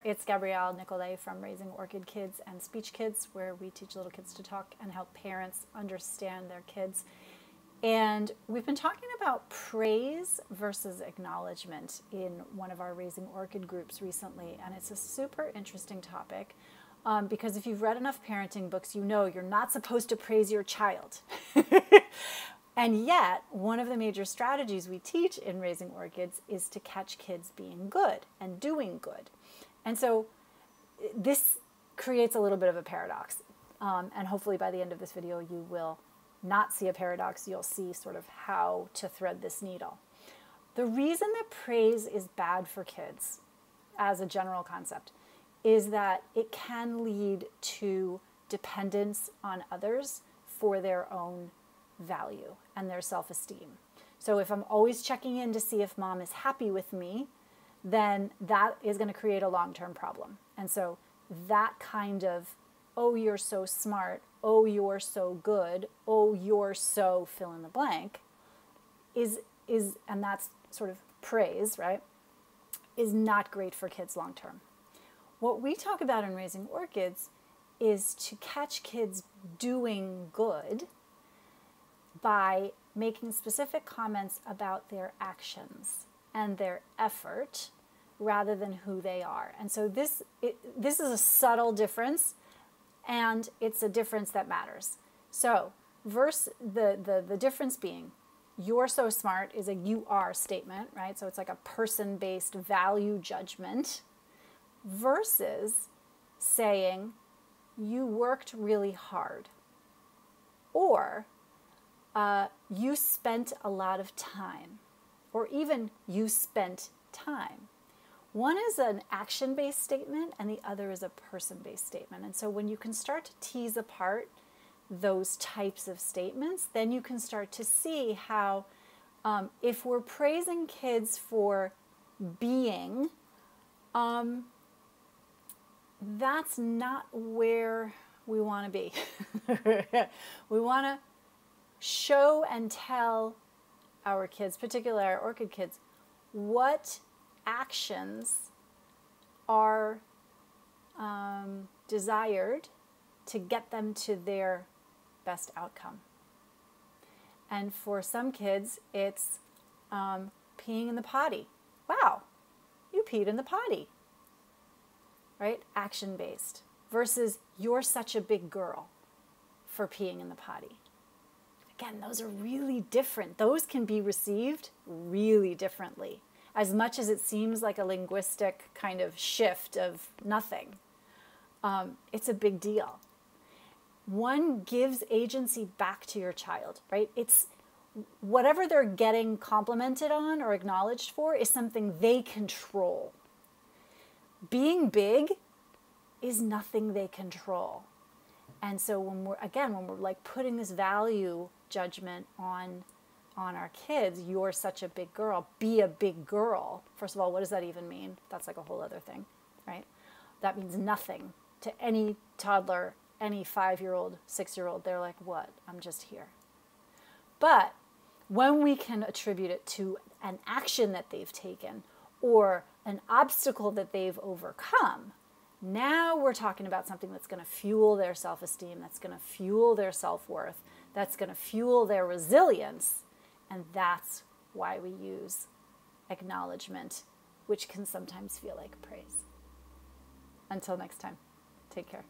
It's Gabrielle Nicolay from Raising Orchid Kids and SpeechKids, where we teach little kids to talk and help parents understand their kids. And we've been talking about praise versus acknowledgement in one of our Raising Orchid groups recently, and it's a super interesting topic because if you've read enough parenting books, you know you're not supposed to praise your child. And yet, one of the major strategies we teach in Raising Orchids is to catch kids being good and doing good. And so this creates a little bit of a paradox. And hopefully by the end of this video, you will not see a paradox. You'll see sort of how to thread this needle. The reason that praise is bad for kids, as a general concept, is that it can lead to dependence on others for their own value and their self-esteem. So if I'm always checking in to see if mom is happy with me, then that is going to create a long-term problem. And so that kind of, oh, you're so smart, oh, you're so good, oh, you're so fill in the blank, is and that's sort of praise, right, is not great for kids long-term. What we talk about in Raising Orchids is to catch kids doing good by making specific comments about their actions and their effort rather than who they are. And so this is a subtle difference, and it's a difference that matters. So the difference being, you're so smart is a you are statement, right? So it's like a person-based value judgment versus saying you worked really hard, or you spent a lot of time, or even you spent time. One is an action-based statement and the other is a person-based statement. And so when you can start to tease apart those types of statements, then you can start to see how if we're praising kids for being, that's not where we want to be. We want to show and tell our kids, particularly our orchid kids, what actions are desired to get them to their best outcome. And for some kids, it's peeing in the potty. Wow, you peed in the potty, right? Action-based versus you're such a big girl for peeing in the potty. Again, those are really different. Those can be received really differently. As much as it seems like a linguistic kind of shift of nothing, it's a big deal. One gives agency back to your child, right? It's whatever they're getting complimented on or acknowledged for is something they control. Being big is nothing they control. And so when we're like putting this value judgment on our kids, you're such a big girl, be a big girl. First of all, what does that even mean? That's like a whole other thing, right? That means nothing to any toddler, any 5-year-old, 6-year-old. They're like, what? I'm just here. But when we can attribute it to an action that they've taken or an obstacle that they've overcome, now we're talking about something that's going to fuel their self-esteem, that's going to fuel their self-worth, that's going to fuel their resilience. And that's why we use acknowledgement, which can sometimes feel like praise. Until next time, take care.